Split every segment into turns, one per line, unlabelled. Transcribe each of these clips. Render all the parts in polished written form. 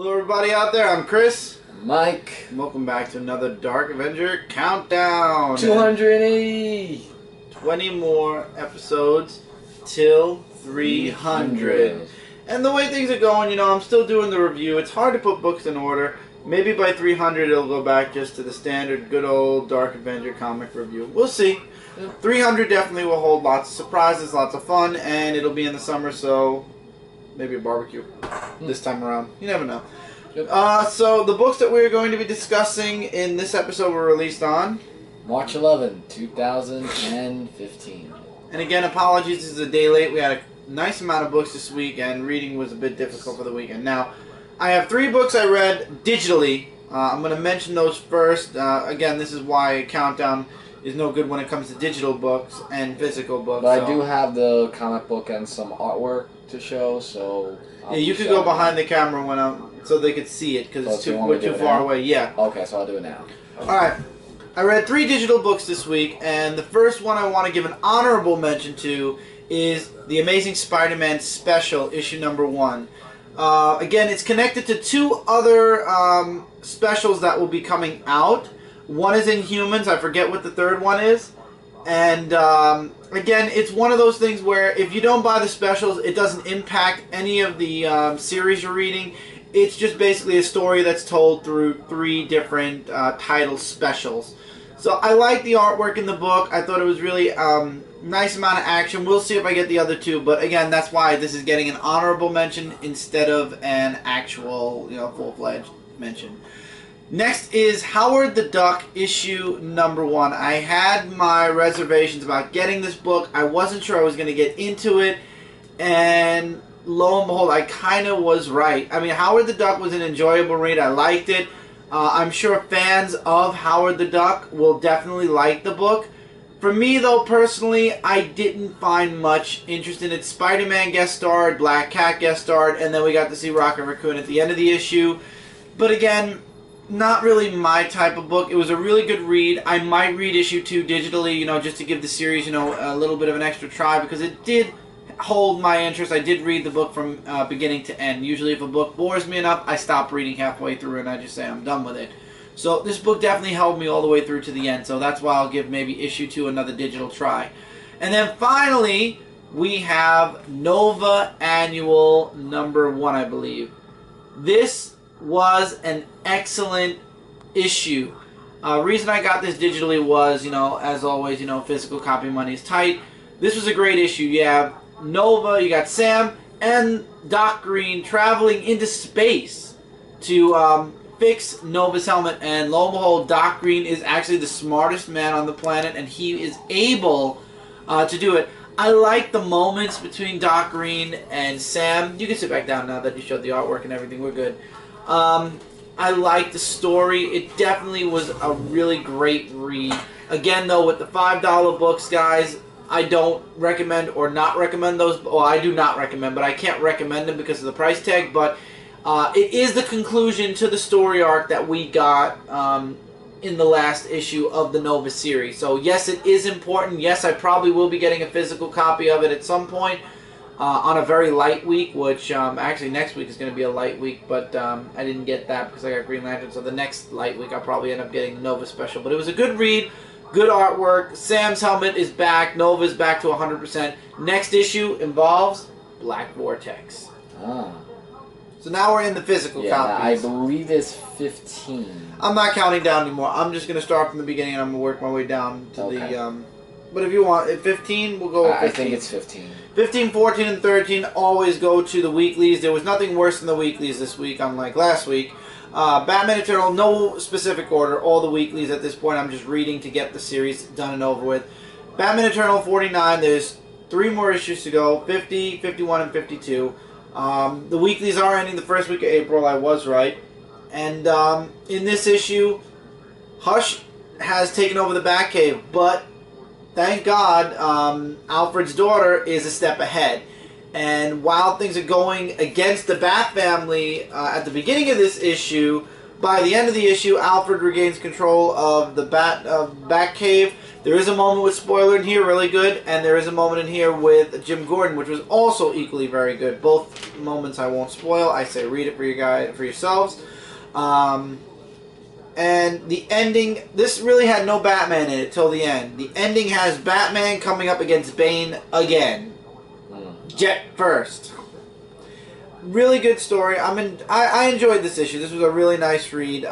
Hello everybody out there, I'm Chris.
Mike.
Welcome back to another Dark Avenger Countdown.
280!
20 more episodes till 300. And the way things are going, I'm still doing the review. It's hard to put books in order. Maybe by 300 it'll go back just to the standard good old Dark Avenger comic review. We'll see. 300 definitely will hold lots of surprises, lots of fun, and it'll be in the summer, so maybe a barbecue this time around. You never know. So the books that we're going to be discussing in this episode were released on
March 11, 2015.
And again, apologies, this is a day late. We had a nice amount of books this week, and reading was a bit difficult for the weekend. Now, I have 3 books I read digitally. I'm going to mention those first. Again, this is why a countdown is no good when it comes to digital books and physical books.
But I do have the comic book and some artwork to show, so
yeah, you could go behind the camera when so they could see it because it's we're too far away. Yeah.
Okay, so I'll do it now.
All right. I read 3 digital books this week, and the first one I want to give an honorable mention to is The Amazing Spider-Man Special, issue number 1. Again, it's connected to 2 other specials that will be coming out. One is Inhumans. I forget what the third one is. And again, it's one of those things where if you don't buy the specials, it doesn't impact any of the series you're reading. It's just basically a story that's told through 3 different title specials. So I like the artwork in the book. I thought it was really nice amount of action. We'll see if I get the other 2, but again, that's why this is getting an honorable mention instead of an actual, full-fledged mention. Next is Howard the Duck, issue number 1. I had my reservations about getting this book. I wasn't sure I was going to get into it, and lo and behold, I kind of was right. I mean, Howard the Duck was an enjoyable read. I liked it. I'm sure fans of Howard the Duck will definitely like the book. For me, though, personally, I didn't find much interest in it. Spider-Man guest starred, Black Cat guest starred, and then we got to see Rocket Raccoon at the end of the issue. But again, not really my type of book. It was a really good read. I might read issue 2 digitally, just to give the series, a little bit of an extra try, because it did hold my interest. I did read the book from beginning to end. Usually if a book bores me enough, I stop reading halfway through and I just say I'm done with it. So this book definitely held me all the way through to the end, so that's why I'll give maybe issue 2 another digital try. And then finally, we have Nova Annual number 1, I believe. This was an excellent issue. Reason I got this digitally was, as always, physical copy money is tight. This was a great issue. You have Nova, you got Sam, and Doc Green traveling into space to fix Nova's helmet, and lo and behold, Doc Green is actually the smartest man on the planet, and he is able to do it. I like the moments between Doc Green and Sam. You can sit back down now that you showed the artwork and everything. We're good. I like the story. It definitely was a really great read. Again, though, with the $5 books, guys, I don't recommend or not recommend those. Well, I do not recommend, but I can't recommend them because of the price tag. But it is the conclusion to the story arc that we got in the last issue of the Nova series. So, yes, it is important. Yes, I probably will be getting a physical copy of it at some point. On a very light week, which actually next week is going to be a light week, but I didn't get that because I got Green Lantern, so the next light week I'll probably end up getting the Nova special. But it was a good read, good artwork. Sam's helmet is back, Nova's back to 100%. Next issue involves Black Vortex.
Ah.
So now we're in the physical copies.
I believe it's 15.
I'm not counting down anymore. I'm just going to start from the beginning and I'm going to work my way down to the... But if you want, at 15, we'll go with 15.
I think it's 15.
15, 14, and 13 always go to the weeklies. There was nothing worse than the weeklies this week, unlike last week. Batman Eternal, no specific order. All the weeklies at this point, I'm just reading to get the series done and over with. Batman Eternal 49, there's 3 more issues to go. 50, 51, and 52. The weeklies are ending the first week of April. I was right. And in this issue, Hush has taken over the Batcave, but... thank God, Alfred's daughter is a step ahead. And while things are going against the Bat family at the beginning of this issue, By the end of the issue, Alfred regains control of the Batcave. There is a moment with Spoiler in here, really good, and there is a moment in here with Jim Gordon, which was also equally very good. Both moments I won't spoil. I say read it for yourselves. And the ending, this really had no Batman in it till the end. The ending has Batman coming up against Bane again. Jet first. Really good story. I enjoyed this issue. This was a really nice read.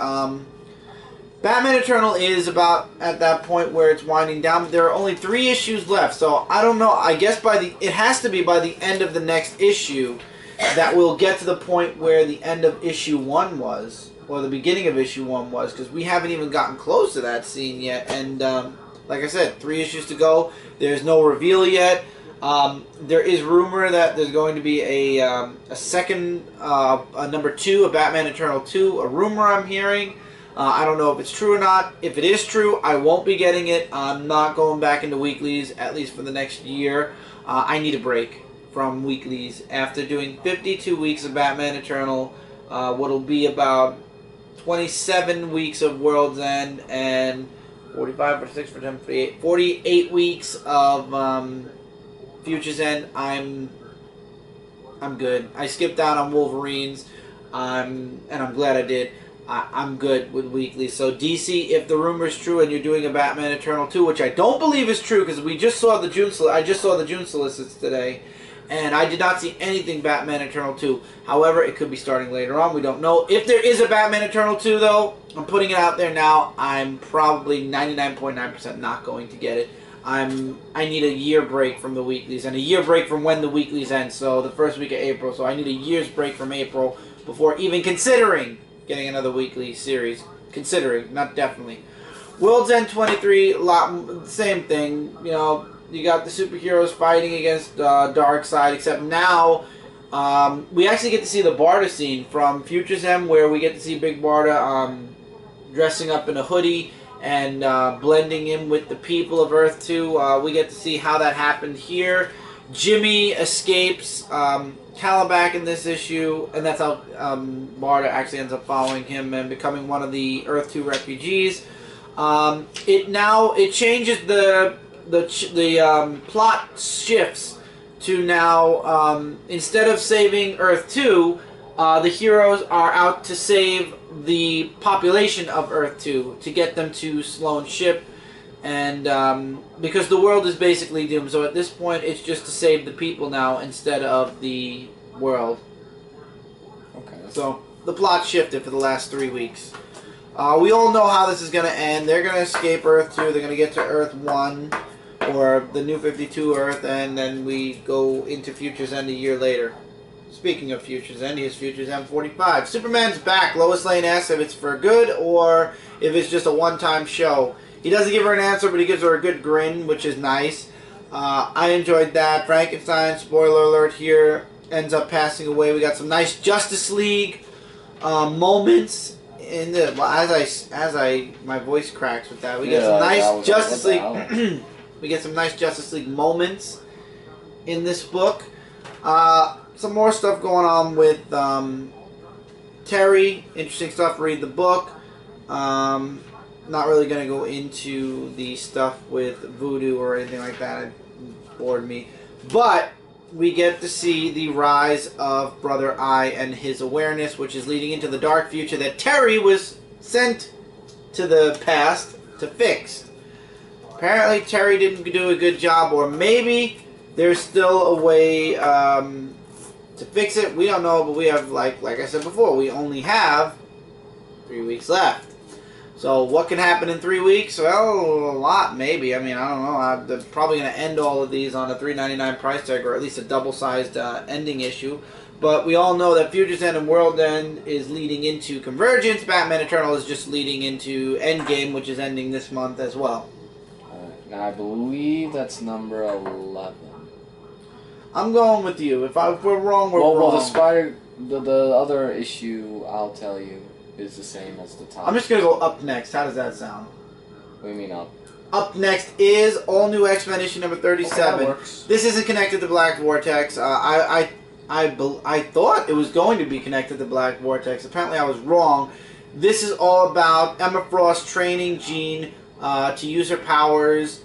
Batman Eternal is about at that point where it's winding down. There are only 3 issues left, so I don't know. I guess it has to be by the end of the next issue that we'll get to the point where the end of issue 1 was, or the beginning of issue 1 was, because we haven't even gotten close to that scene yet. And like I said, 3 issues to go. There's no reveal yet. There is rumor that there's going to be a second, a number 2, a Batman Eternal 2, a rumor I'm hearing. I don't know if it's true or not. If it is true, I won't be getting it. I'm not going back into weeklies, at least for the next year. I need a break from weeklies. After doing 52 weeks of Batman Eternal, what'll be about 27 weeks of World's End, and 45 or 6 for 10, 48 weeks of Future's End, I'm good. I skipped out on Wolverines, and I'm glad I did. I'm good with weekly. So DC, if the rumor is true and you're doing a Batman Eternal 2, which I don't believe is true because we just saw the June. I just saw the June solicits today, and I did not see anything Batman Eternal 2. However, it could be starting later on. We don't know. If there is a Batman Eternal 2, though, I'm putting it out there now. I'm probably 99.9% not going to get it. I need a year break from the weeklies and a year break from when the weeklies end. So the first week of April. So I need a year's break from April before even considering getting another weekly series. Considering, not definitely. World's End 23, same thing. You know, you got the superheroes fighting against Darkseid, except now we actually get to see the Barda scene from Future's End, where we get to see Big Barda dressing up in a hoodie and blending in with the people of Earth 2. We get to see how that happened here. Jimmy escapes Calabac in this issue, and that's how Barda actually ends up following him and becoming one of the Earth 2 refugees. It changes the plot shifts to now instead of saving Earth 2, the heroes are out to save the population of Earth 2 to get them to Sloan's ship. And because the world is basically doomed, so at this point it's just to save the people now instead of the world.
Okay.
So the plot shifted for the last 3 weeks. We all know how this is going to end. They're going to escape Earth 2. They're going to get to Earth 1, or the New 52 Earth, and then we go into Future's End a year later. Speaking of Future's End, here's Future's End 45. Superman's back. Lois Lane asks if it's for good or if it's just a one-time show. He doesn't give her an answer, but he gives her a good grin, which is nice. I enjoyed that. Frankenstein, spoiler alert here, ends up passing away. We got some nice Justice League moments in the. Well, my voice cracks with that. We get some nice Justice League. We get some nice Justice League moments in this book. Some more stuff going on with Terry. Interesting stuff. Read the book. Not really going to go into the stuff with Voodoo or anything like that. It bored me. But we get to see the rise of Brother Eye and his awareness, which is leading into the dark future that Terry was sent to the past to fix. Apparently Terry didn't do a good job, or maybe there's still a way to fix it. We don't know, but we have, like I said before, we only have 3 weeks left. So what can happen in 3 weeks? Well, a lot, maybe. I mean, I don't know. They're probably going to end all of these on a $3.99 price tag, or at least a double-sized ending issue. But we all know that Future's End and World End is leading into Convergence. Batman Eternal is just leading into Endgame, which is ending this month as well.
Now, I believe that's number 11.
I'm going with you. If we're wrong, we're wrong.
Well, the other issue, I'll tell you, is the same as the top.
I'm just going to go up next. How does that sound?
What do you mean up?
Up next is All New X-Men issue number 37.
Okay, that works.
This isn't connected to Black Vortex. I thought it was going to be connected to Black Vortex. Apparently I was wrong. This is all about Emma Frost training Jean to use her powers.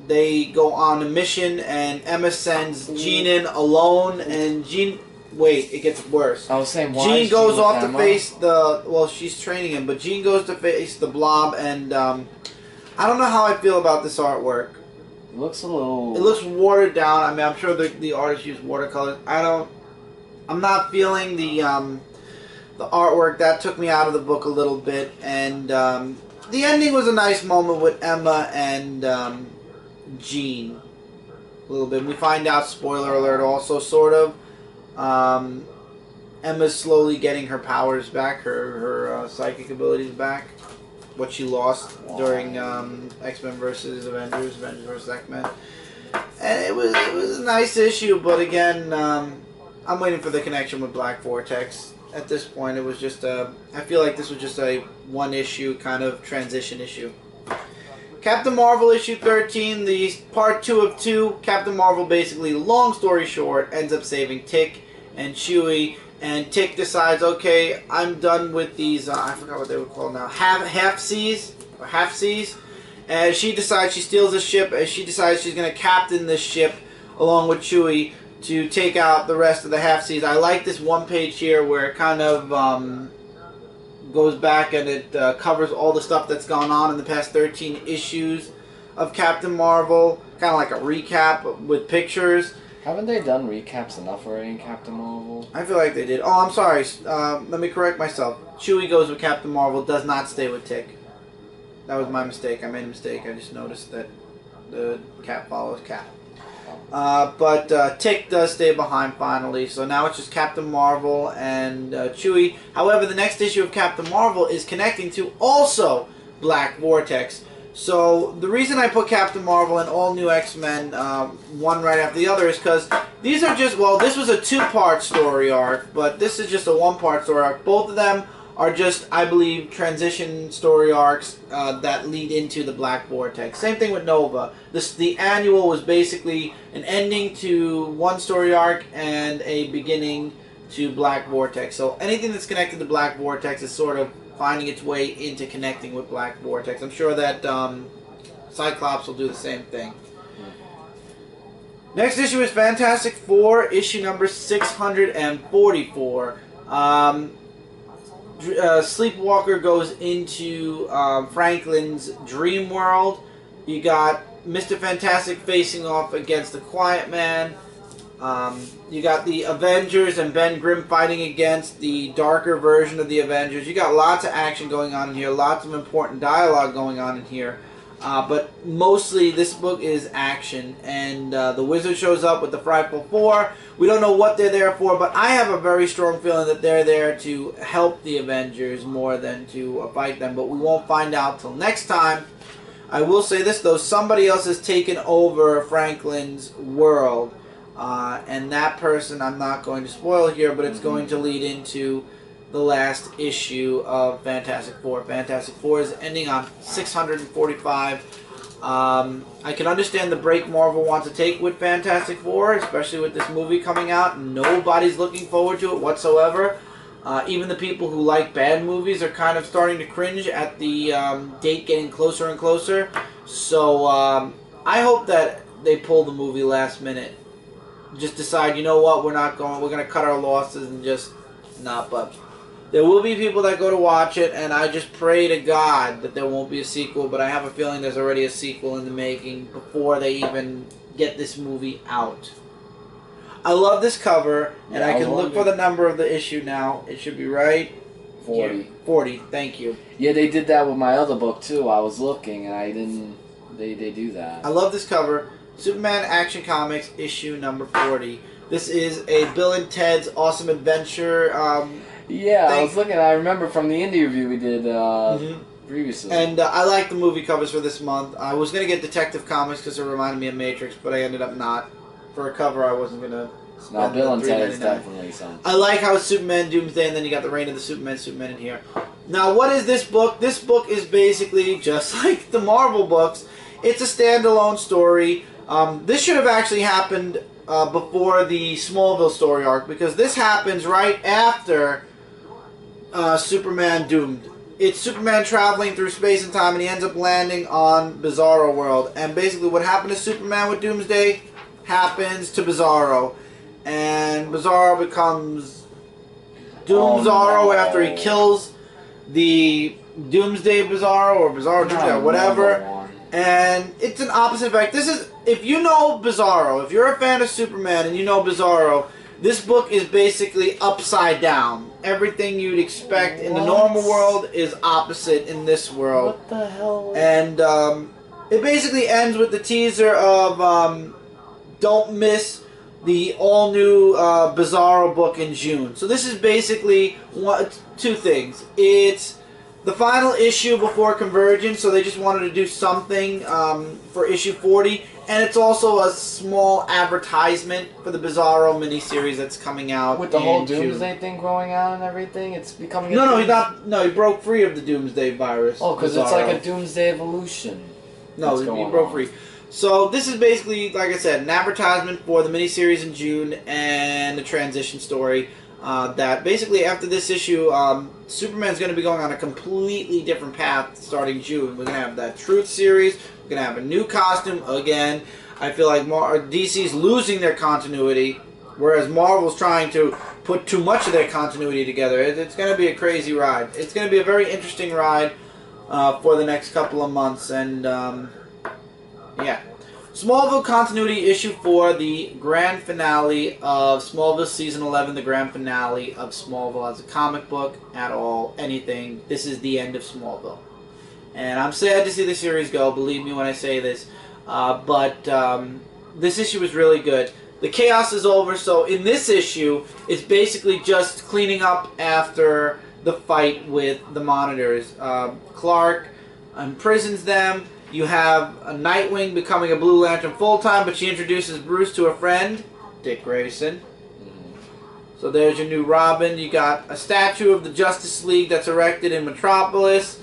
They go on a mission, and Emma sends Jean in alone, and Jean... Wait, it gets worse.
I was saying, why
Jean
is
goes
Jean
off
with
to
Emma?
face the... Well, she's training him, but Jean goes to face the Blob, and I don't know how I feel about this artwork.
It looks a little...
It looks watered down. I mean, I'm sure the artist used watercolors. I'm not feeling the artwork. That took me out of the book a little bit, and the ending was a nice moment with Emma and Jean. A little bit. We find out, spoiler alert, also sort of. Emma's slowly getting her powers back, her psychic abilities back. What she lost during X-Men versus Avengers, Avengers versus X-Men. And it was a nice issue, but again, I'm waiting for the connection with Black Vortex. At this point, it was just I feel like this was just a one-issue kind of transition issue. Captain Marvel issue 13, the part 2 of 2. Captain Marvel, basically, long story short, ends up saving Tick and Chewie, and Tick decides, okay, I'm done with these, I forgot what they were called now, half-seas, and she decides, she steals a ship, and she decides she's going to captain this ship along with Chewie to take out the rest of the half-seas. I like this one page here where it kind of goes back and it covers all the stuff that's gone on in the past 13 issues of Captain Marvel, kind of like a recap with pictures.
Haven't they done recaps enough already in Captain Marvel?
I feel like they did. Oh, I'm sorry. Let me correct myself. Chewie goes with Captain Marvel, does not stay with Tick. That was my mistake. I made a mistake. I just noticed that the Cap follows Cap. But Tick does stay behind finally, so now it's just Captain Marvel and Chewie. However, the next issue of Captain Marvel is connecting to also Black Vortex. So the reason I put Captain Marvel and all new X-Men one right after the other is because these are just, well, this was a two-part story arc, but this is just a one-part story arc. Both of them are just, I believe, transition story arcs that lead into the Black Vortex. Same thing with Nova. The annual was basically an ending to one story arc and a beginning to Black Vortex. So anything that's connected to Black Vortex is sort of finding its way into connecting with Black Vortex. I'm sure that Cyclops will do the same thing. Next issue is Fantastic Four, issue number 644. Sleepwalker goes into Franklin's dream world. You got Mr. Fantastic facing off against the Quiet Man. You got the Avengers and Ben Grimm fighting against the darker version of the Avengers. You got lots of action going on in here, lots of important dialogue going on in here. But mostly this book is action, and the Wizard shows up with the Frightful Four. We don't know what they're there for, but I have a very strong feeling that they're there to help the Avengers more than to fight them, but we won't find out till next time. I will say this, though, somebody else has taken over Franklin's world, and that person I'm not going to spoil here, but it's going to lead into the last issue of Fantastic Four. Fantastic Four is ending on 645. I can understand the break Marvel wants to take with Fantastic Four, especially with this movie coming out. Nobody's looking forward to it whatsoever. Even the people who like bad movies are kind of starting to cringe at the date getting closer and closer. So I hope that they pull the movie last minute. Just decide, you know what, we're going to cut our losses and just not, but there will be people that go to watch it, and I just pray to God that there won't be a sequel, but I have a feeling there's already a sequel in the making before they even get this movie out. I love this cover, and
Yeah,
I can look for the number of the issue now. It should be right
40.
here. 40, thank you.
Yeah, they did that with my other book, too. I was looking, and I didn't... They do that.
I love this cover. Superman Action Comics, issue number 40. This is a Bill and Ted's Awesome Adventure
Yeah, I was looking. I remember from the indie review we did previously.
And I like the movie covers for this month. I was going to get Detective Comics because it reminded me of Matrix, but I ended up not. For a cover, I wasn't going to.
No, Bill and Ted is definitely something.
I like how it's Superman, Doomsday, and then you got the Reign of the Superman in here. Now, what is this book? This book is basically just like the Marvel books. It's a standalone story. This should have actually happened before the Smallville story arc, because this happens right after Superman Doomed. It's Superman traveling through space and time, and he ends up landing on Bizarro World. And basically what happened to Superman with Doomsday happens to Bizarro. And Bizarro becomes Doomzarro after he kills the Doomsday Bizarro, or Bizarro Doomsday, or whatever. And it's an opposite effect. This is, if you know Bizarro, if you're a fan of Superman and you know Bizarro, this book is basically upside down. Everything you'd expect in the normal world is opposite in this world.
What the hell?
And it basically ends with the teaser of don't miss the all-new Bizarro book in June. So this is basically two things. It's the final issue before Convergence, so they just wanted to do something for issue 40. And it's also a small advertisement for the Bizarro miniseries that's coming out
with the whole
June.
Doomsday thing going on and everything. It's becoming
no, he's not. No, he broke free of the Doomsday virus.
Oh, because it's like a Doomsday evolution.
No, he broke free. So this is basically, like I said, an advertisement for the miniseries in June and a transition story. That basically after this issue, Superman's going to be going on a completely different path starting June. We're going to have that Truth series. We're going to have a new costume again. I feel like DC's losing their continuity, whereas Marvel's trying to put too much of their continuity together. It's going to be a crazy ride. It's going to be a very interesting ride for the next couple of months. And, yeah. Smallville Continuity Issue 4, the grand finale of Smallville Season 11, the grand finale of Smallville as a comic book, at all, anything. This is the end of Smallville. And I'm sad to see the series go, believe me when I say this. But this issue was really good. The chaos is over, so in this issue, it's basically just cleaning up after the fight with the Monitors. Clark imprisons them. You have a Nightwing becoming a Blue Lantern full-time, but she introduces Bruce to a friend, Dick Grayson. So there's your new Robin. You got a statue of the Justice League that's erected in Metropolis.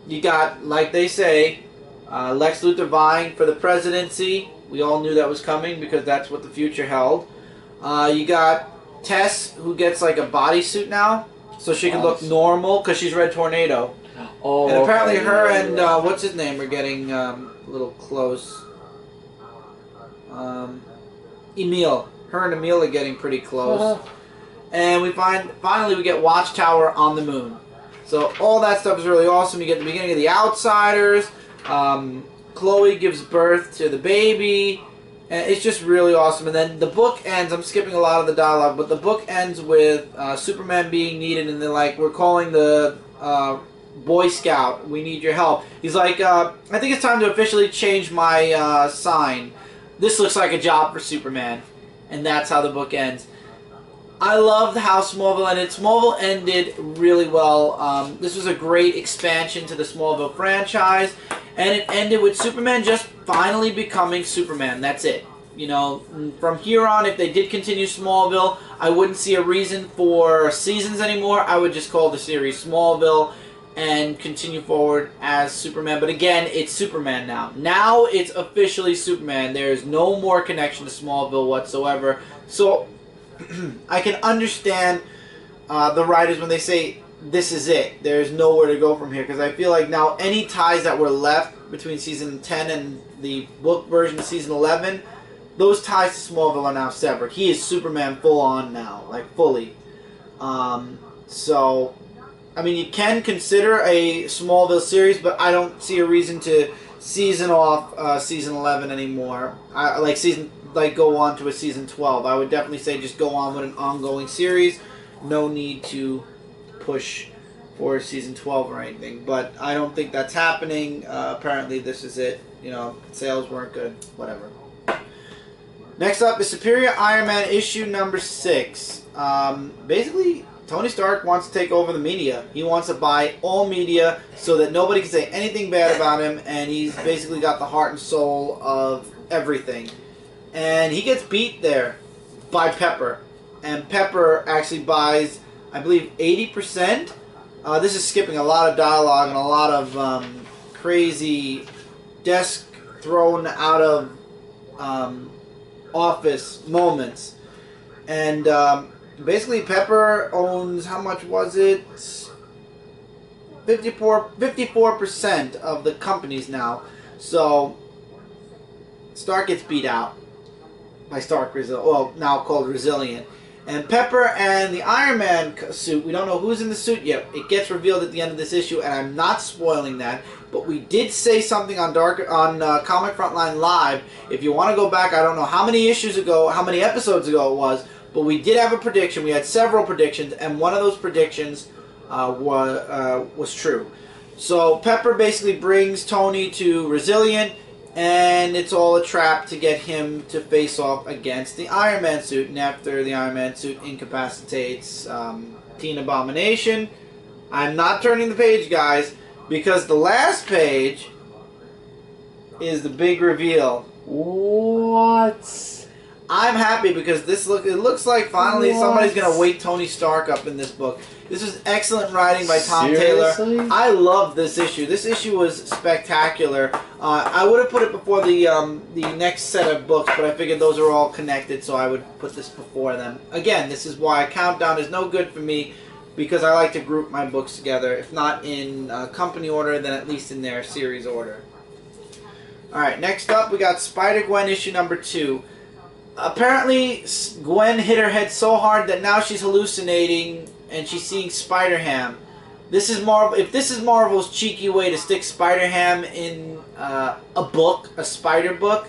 You got, like they say, Lex Luthor vying for the presidency. We all knew that was coming because that's what the future held. You got Tess, who gets like a bodysuit now, so she can look normal because she's Red Tornado.
Oh,
and apparently her and, what's his name, are getting a little close. Emil. Her and Emil are getting pretty close. And we finally we get Watchtower on the moon. So all that stuff is really awesome. You get the beginning of The Outsiders. Chloe gives birth to the baby. And it's just really awesome. And then the book ends, I'm skipping a lot of the dialogue, but the book ends with Superman being needed, and they're like, we're calling the Boy Scout, we need your help. He's like, I think it's time to officially change my sign. This looks like a job for Superman. And that's how the book ends. I loved how Smallville ended. Smallville ended really well. This was a great expansion to the Smallville franchise. And it ended with Superman just finally becoming Superman. That's it. You know, from here on, if they did continue Smallville, I wouldn't see a reason for seasons anymore. I would just call the series Smallville and continue forward as Superman. But again, it's Superman now. Now it's officially Superman. There's no more connection to Smallville whatsoever. So I can understand the writers when they say this is it. There's nowhere to go from here. Because I feel like now any ties that were left between Season 10 and the book version of Season 11, those ties to Smallville are now severed. He is Superman full on now. Like fully. So I mean, you can consider a Smallville series, but I don't see a reason to season off Season 11 anymore. Go on to a Season 12. I would definitely say just go on with an ongoing series. No need to push for Season 12 or anything. But I don't think that's happening. Apparently this is it. You know, sales weren't good. Whatever. Next up is Superior Iron Man issue number 6. Basically, Tony Stark wants to take over the media. He wants to buy all media so that nobody can say anything bad about him, and he's basically got the heart and soul of everything. And he gets beat there by Pepper. And Pepper actually buys, I believe, 80%. This is skipping a lot of dialogue and a lot of crazy desk thrown out of office moments. And basically, Pepper owns, how much was it? 54% of the companies now. So Stark gets beat out by now called Resilient. And Pepper and the Iron Man suit, we don't know who's in the suit yet. It gets revealed at the end of this issue, and I'm not spoiling that. But we did say something on Comic Frontline Live. If you want to go back, I don't know how many episodes ago it was, but we did have a prediction. We had several predictions, and one of those predictions was true. So Pepper basically brings Tony to Resilient, and it's all a trap to get him to face off against the Iron Man suit. And after the Iron Man suit incapacitates Teen Abomination, I'm not turning the page, guys, because the last page is the big reveal.
What?
I'm happy because it looks like finally somebody's going to wake Tony Stark up in this book. This was excellent writing by Tom Taylor. I love this issue. This issue was spectacular. I would have put it before the next set of books, but I figured those are all connected, so I would put this before them. Again, this is why Countdown is no good for me, because I like to group my books together. If not in company order, then at least in their series order. Alright, next up we got SpiderGwen issue number 2. Apparently, Gwen hit her head so hard that now she's hallucinating and she's seeing Spider-Ham. This is Marvel. If this is Marvel's cheeky way to stick Spider-Ham in a book, a Spider book,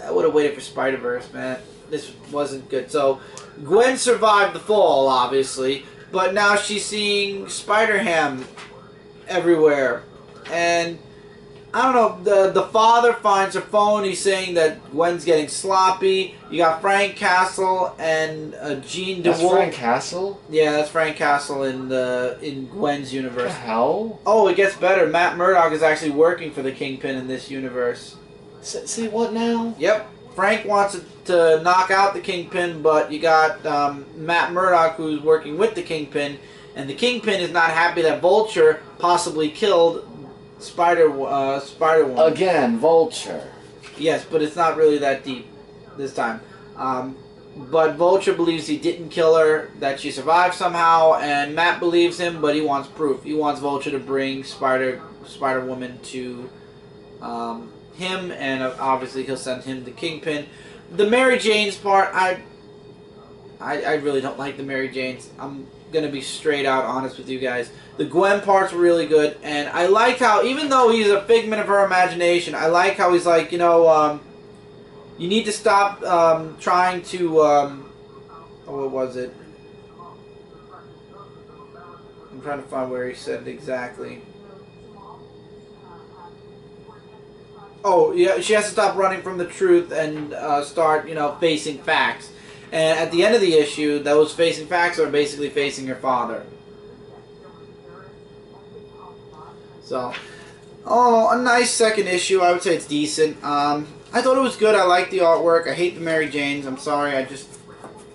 I would have waited for Spider-Verse, man. This wasn't good. So, Gwen survived the fall, obviously, but now she's seeing Spider-Ham everywhere. And I don't know, the father finds her phone. He's saying that Gwen's getting sloppy. You got Frank Castle and Jean DeWolf.
That's Frank Castle?
Yeah, that's Frank Castle in Gwen's universe.
What the hell?
Oh, it gets better. Matt Murdock is actually working for the Kingpin in this universe.
See what now?
Yep. Frank wants to knock out the Kingpin, but you got Matt Murdock who's working with the Kingpin, and the Kingpin is not happy that Vulture possibly killed Spider-Woman.
Again, Vulture.
Yes, but it's not really that deep this time. But Vulture believes he didn't kill her, that she survived somehow, and Matt believes him, but he wants proof. He wants Vulture to bring Spider-Woman to him, and obviously he'll send him the Kingpin. The Mary Jane's part, I really don't like the Mary Janes. I'm going to be straight out honest with you guys. The Gwen part's really good, and I like how, even though he's a figment of her imagination, I like how he's like, you know, you need to stop trying to, what was it? I'm trying to find where he said it exactly. Oh, yeah, she has to stop running from the truth and start, you know, facing facts. And at the end of the issue, those facing facts are basically facing her father. So, a nice second issue. I would say it's decent. I thought it was good. I like the artwork. I hate the Mary Janes. I'm sorry. I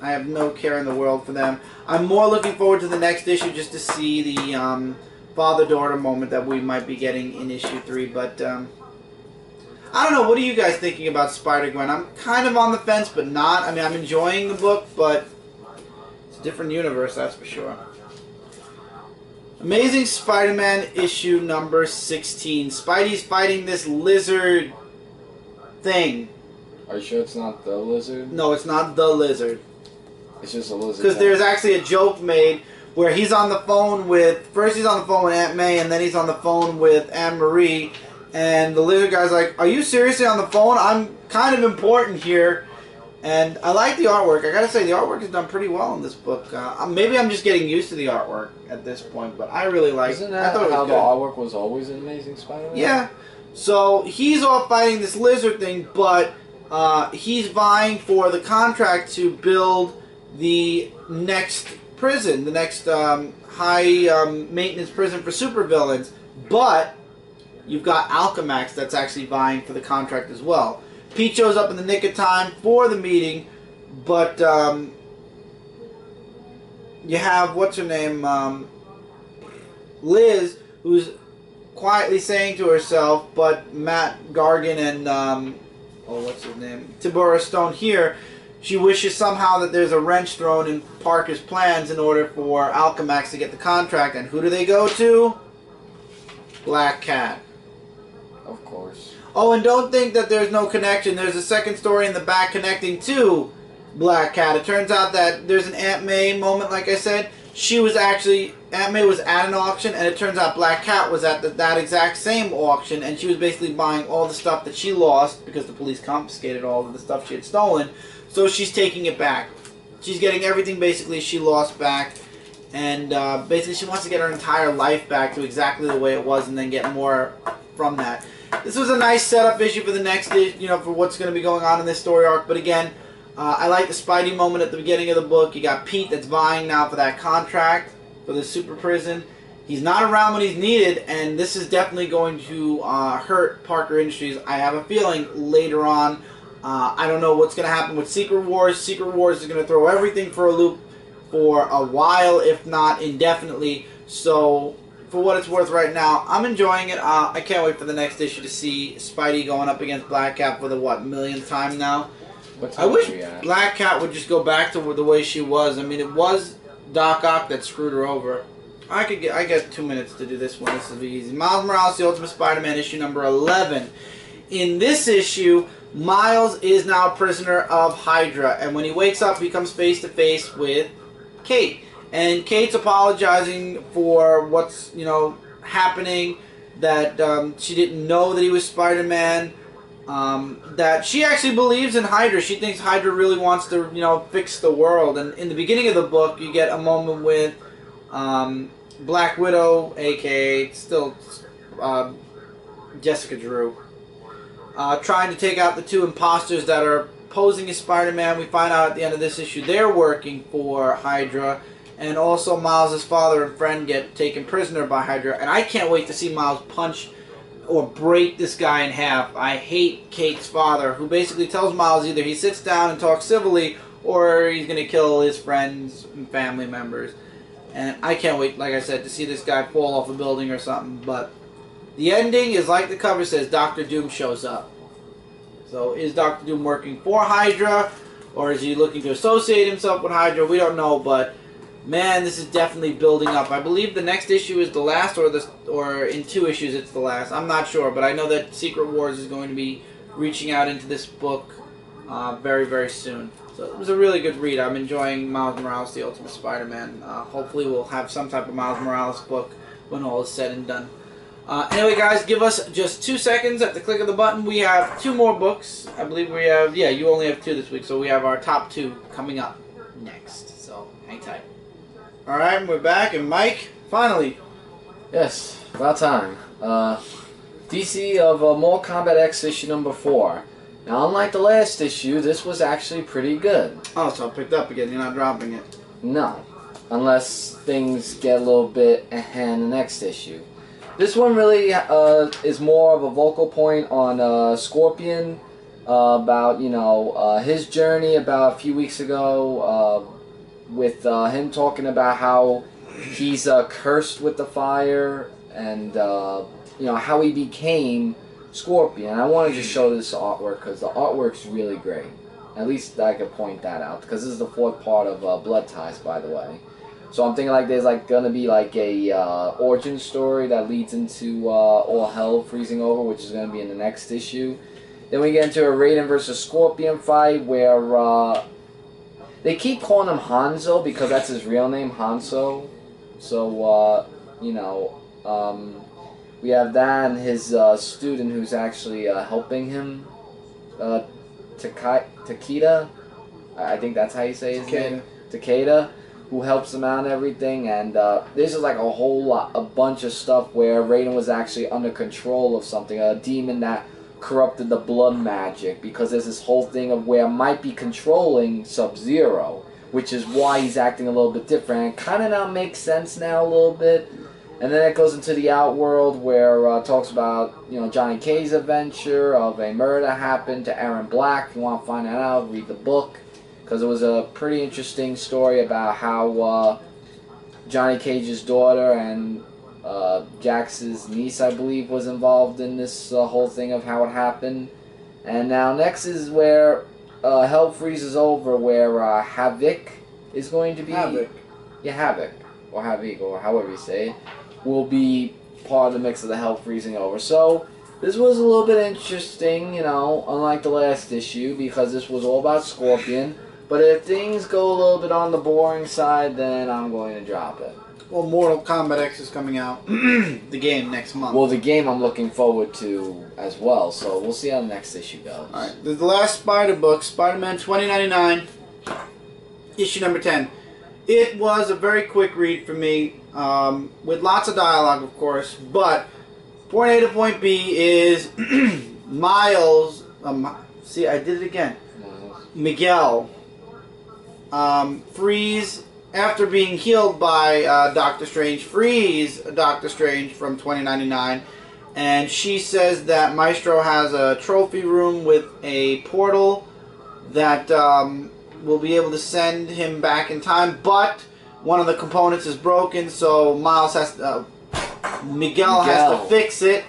have no care in the world for them. I'm more looking forward to the next issue just to see the father-daughter moment that we might be getting in issue 3. But I don't know. What are you guys thinking about Spider-Gwen? I'm kind of on the fence, but not. I mean, I'm enjoying the book, but it's a different universe, that's for sure. Amazing Spider-Man issue number 16. Spidey's fighting this lizard thing.
Are you sure it's not the lizard?
No, it's not the lizard.
It's just a lizard.
Because there's actually a joke made where he's on the phone with... First he's on the phone with Aunt May, and then he's on the phone with Anne-Marie. And the lizard guy's like, are you seriously on the phone? I'm kind of important here. And I like the artwork. I gotta say, the artwork is done pretty well in this book. Maybe I'm just getting used to the artwork at this point, but I really like it.
Isn't that how the artwork was always in Amazing Spider-Man?
Yeah. So he's off fighting this lizard thing, but he's vying for the contract to build the next prison, the next high maintenance prison for supervillains. But you've got Alchemax that's actually vying for the contract as well. Pete shows up in the nick of time for the meeting, but you have, what's her name, Liz, who's quietly saying to herself, but Matt Gargan and, what's his name, Tibora Stone here, She wishes somehow that there's a wrench thrown in Parker's plans in order for Alchemax to get the contract. And who do they go to? Black Cat.
Of course.
Oh, and don't think that there's no connection. There's a second story in the back connecting to Black Cat. It turns out that there's an Aunt May moment, like I said. She was actually, Aunt May was at an auction, and it turns out Black Cat was at that exact same auction, and she was basically buying all the stuff that she lost because the police confiscated all of the stuff she had stolen. So she's taking it back. She's getting everything basically she lost back, and basically she wants to get her entire life back to exactly the way it was, and then get more from that. This was a nice setup issue for the next, for what's going to be going on in this story arc. But again, I like the Spidey moment at the beginning of the book. You got Pete that's vying now for that contract for the super prison. He's not around when he's needed, and this is definitely going to hurt Parker Industries. I have a feeling later on. I don't know what's going to happen with Secret Wars. Secret Wars is going to throw everything for a loop for a while, if not indefinitely. So, for what it's worth right now, I'm enjoying it. I can't wait for the next issue to see Spidey going up against Black Cat for the, millionth time now. I wish Black Cat would just go back to the way she was. I mean, it was Doc Ock that screwed her over. I get 2 minutes to do this one. This will be easy. Miles Morales, The Ultimate Spider-Man, issue number 11. In this issue, Miles is now a prisoner of Hydra, and when he wakes up, he comes face to face with Kate. And Kate's apologizing for what's, happening, that she didn't know that he was Spider-Man, that she actually believes in Hydra. She thinks Hydra really wants to, fix the world. And in the beginning of the book, you get a moment with Black Widow, a.k.a. still Jessica Drew, trying to take out the two imposters that are posing as Spider-Man. We find out at the end of this issue they're working for Hydra. And also Miles' father and friend get taken prisoner by Hydra. And I can't wait to see Miles punch or break this guy in half. I hate Kate's father, who basically tells Miles either he sits down and talks civilly, or he's going to kill his friends and family members. And I can't wait, like I said, to see this guy fall off a building or something. But the ending is like the cover says, Dr. Doom shows up. So is Dr. Doom working for Hydra, or is he looking to associate himself with Hydra? We don't know, but man, this is definitely building up. I believe the next issue is the last, or in 2 issues it's the last. I'm not sure, but I know that Secret Wars is going to be reaching out into this book very, very soon. So it was a really good read. I'm enjoying Miles Morales, The Ultimate Spider-Man. Hopefully we'll have some type of Miles Morales book when all is said and done. Anyway, guys, give us just 2 seconds. At the click of the button, we have 2 more books. I believe we have, yeah, you only have 2 this week, so we have our top 2 coming up next. So hang tight. Alright, we're back, and Mike, finally.
Yes, about time. DC of Mortal Kombat X issue number 4. Now, unlike the last issue, this was actually pretty good.
Oh, so it picked up again. You're not dropping it.
No. Unless things get a little bit ahead in the next issue. This one really is more of a vocal point on Scorpion, about, his journey about a few weeks ago, with him talking about how he's cursed with the fire, and how he became Scorpion. I want to just show this artwork because the artwork's really great. At least I could point that out, because this is the 4th part of Blood Ties, by the way. So I'm thinking like there's gonna be a origin story that leads into all hell freezing over, which is gonna be in the next issue. Then we get into a Raiden versus Scorpion fight where they keep calling him Hanzo because that's his real name, Hanzo. So, we have that and his student who's actually helping him, Takeda. I think that's how you say his name. Takeda, who helps him out and everything. And this is like a bunch of stuff where Raiden was actually under control of something, a demon that corrupted the blood magic, because there's this whole thing of where might be controlling Sub-Zero, which is why he's acting a little bit different. It kind of now makes sense now a little bit. And then it goes into the Outworld where it talks about Johnny K's adventure of a murder happened to Aaron Black. If you want to find that out, read the book, because it was a pretty interesting story about how Johnny Cage's daughter and Jax's niece, I believe, was involved in this whole thing of how it happened. And now next is where Hell freezes over where Havoc is going to be.
Havoc.
Yeah, Havoc. Or Havoc, or however you say it, will be part of the mix of the Hell freezing over. So, this was a little bit interesting, you know, unlike the last issue, because this was all about Scorpion. But if things go a little bit on the boring side, then I'm going to drop it.
Well, Mortal Kombat X is coming out, the game, next month.
Well, the game I'm looking forward to as well, so we'll see how the next issue goes.
Alright, the last Spider book, Spider-Man 2099, issue number 10. It was a very quick read for me, with lots of dialogue, of course, but point A to point B is Miles, see, I did it again, Miguel, frees, after being healed by Doctor Strange, frees Doctor Strange from 2099, and she says that Maestro has a trophy room with a portal that will be able to send him back in time, but one of the components is broken, so Miles has to, Miguel has to fix it,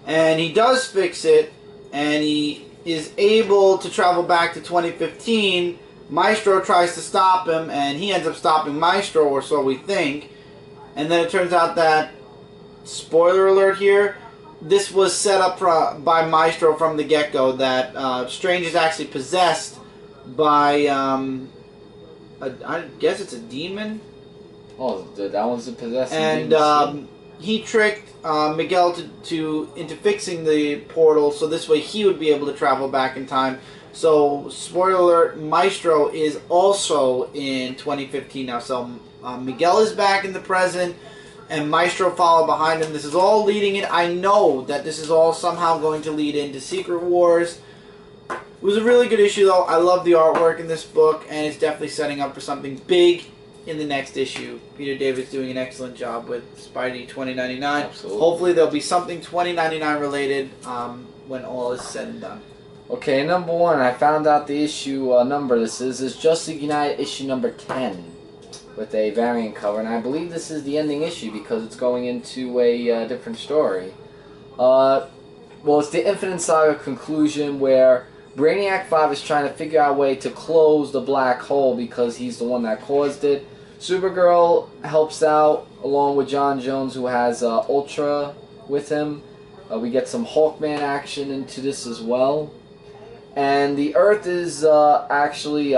and he does fix it, and he is able to travel back to 2015. Maestro tries to stop him, and he ends up stopping Maestro, or so we think. And then it turns out that, spoiler alert here, this was set up by Maestro from the get-go, that Strange is actually possessed by, I guess it's a demon?
Oh, that one's the possessing
and
demon.
He tricked Miguel into fixing the portal, so this way he would be able to travel back in time. So, spoiler alert, Maestro is also in 2015 now. So, Miguel is back in the present, and Maestro followed behind him. This is all leading in. I know that this is all somehow going to lead into Secret Wars. It was a really good issue, though. I love the artwork in this book, and it's definitely setting up for something big in the next issue. Peter David's doing an excellent job with Spidey 2099.
Absolutely.
Hopefully, there'll be something 2099 related when all is said and done.
Okay, number 1, I found out the issue number this is Justice United issue number 10 with a variant cover, and I believe this is the ending issue because it's going into a different story. Well, it's the Infinite Saga conclusion where Brainiac 5 is trying to figure out a way to close the black hole because he's the one that caused it. Supergirl helps out along with John Jones, who has Ultra with him. We get some Hawkman action into this as well. And the Earth is actually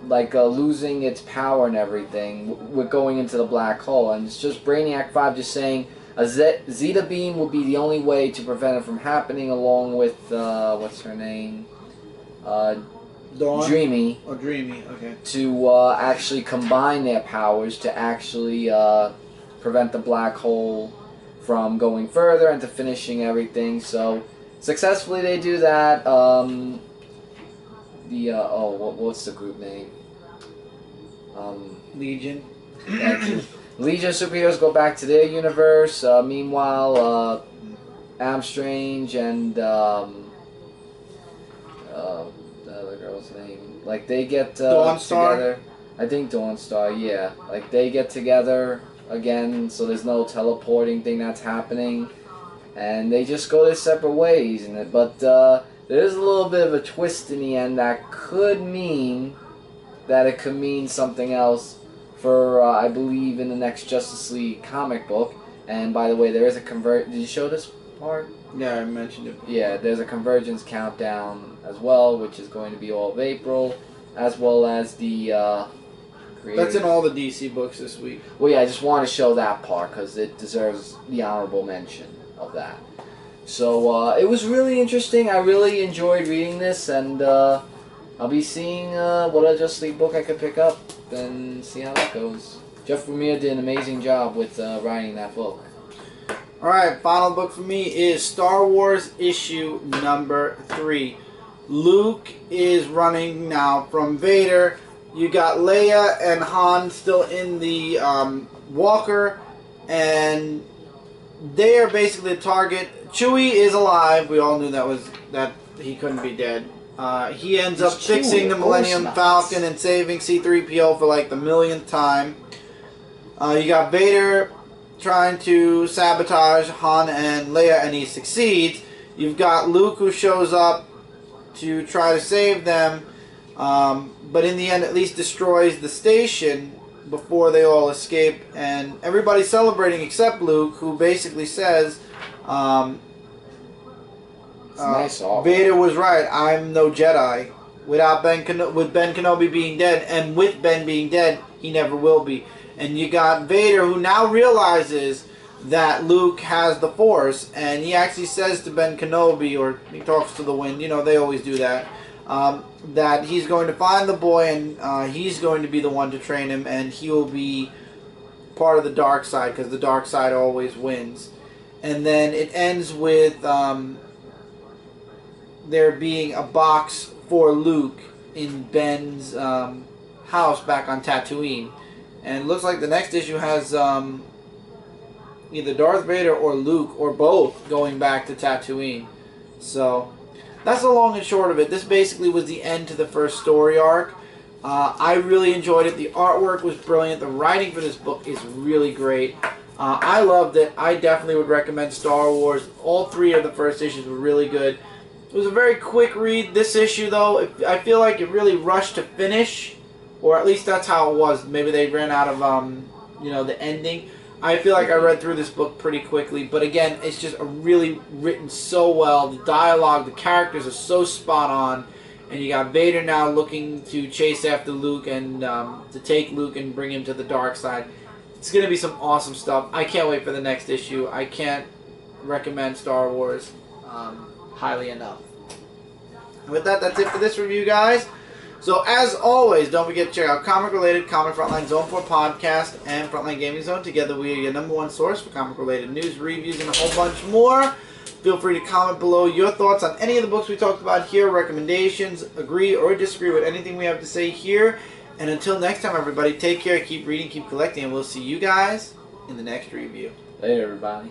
losing its power and everything. We're going into the black hole, and it's just Brainiac 5 just saying a Zeta beam would be the only way to prevent it from happening, along with what's her name,
Dawn?
Dreamy.
Oh, Dreamy. Okay.
To actually combine their powers to actually prevent the black hole from going further and to finishing everything. So successfully they do that. What's the group name?
Legion.
Legion superheroes go back to their universe. Meanwhile, Am Strange and the other girl's name, like they get together. I think Dawnstar. Yeah, like they get together again. So there's no teleporting thing that's happening, and they just go their separate ways. But there's a little bit of a twist in the end that could mean that it could mean something else for, I believe, in the next Justice League comic book. And by the way, there is a Did you show this part?
Yeah, I mentioned it.
Yeah, there's a Convergence countdown as well, which is going to be all of April, as well as the
That's in all the DC books this week.
Well, yeah, I just want to show that part because it deserves the honorable mention of that. So it was really interesting. I really enjoyed reading this, and I'll be seeing what other Justice League book I could pick up and see how that goes. Jeff Lemire did an amazing job with writing that book.
Alright, final book for me is Star Wars issue number 3. Luke is running now from Vader. You got Leia and Han still in the walker, and they are basically the target. Chewie is alive. We all knew that he couldn't be dead. He ends up fixing the Millennium Falcon and saving C-3PO for like the millionth time. You got Vader trying to sabotage Han and Leia, and he succeeds. You've got Luke, who shows up to try to save them, but in the end at least destroys the station before they all escape, and everybody's celebrating except Luke, who basically says,
nice
Vader was right, I'm no Jedi. With Ben Kenobi being dead, and with Ben being dead, he never will be. And you got Vader, who now realizes that Luke has the Force, and he actually says to Ben Kenobi, or he talks to the wind, you know, they always do that, that he's going to find the boy, and he's going to be the one to train him, and he will be part of the dark side, because the dark side always wins. And then it ends with there being a box for Luke in Ben's house back on Tatooine. And it looks like the next issue has either Darth Vader or Luke, or both, going back to Tatooine. So that's the long and short of it. This basically was the end to the first story arc. I really enjoyed it. The artwork was brilliant. The writing for this book is really great. I loved it. I definitely would recommend Star Wars. All three of the first issues were really good. It was a very quick read. This issue, though, I feel like it really rushed to finish, or at least that's how it was. Maybe they ran out of, you know, the ending. I feel like I read through this book pretty quickly, but again, it's just really written so well. The dialogue, the characters are so spot on, and you got Vader now looking to chase after Luke and to take Luke and bring him to the dark side. It's going to be some awesome stuff. I can't wait for the next issue. I can't recommend Star Wars highly enough. And with that, that's it for this review, guys. So, as always, don't forget to check out comic-related Comic Frontline Zone 4 podcast and Frontline Gaming Zone. Together, we are your #1 source for comic-related news, reviews, and a whole bunch more. Feel free to comment below your thoughts on any of the books we talked about here, recommendations, agree or disagree with anything we have to say here. And until next time, everybody, take care, keep reading, keep collecting, and we'll see you guys in the next review.
Later, everybody.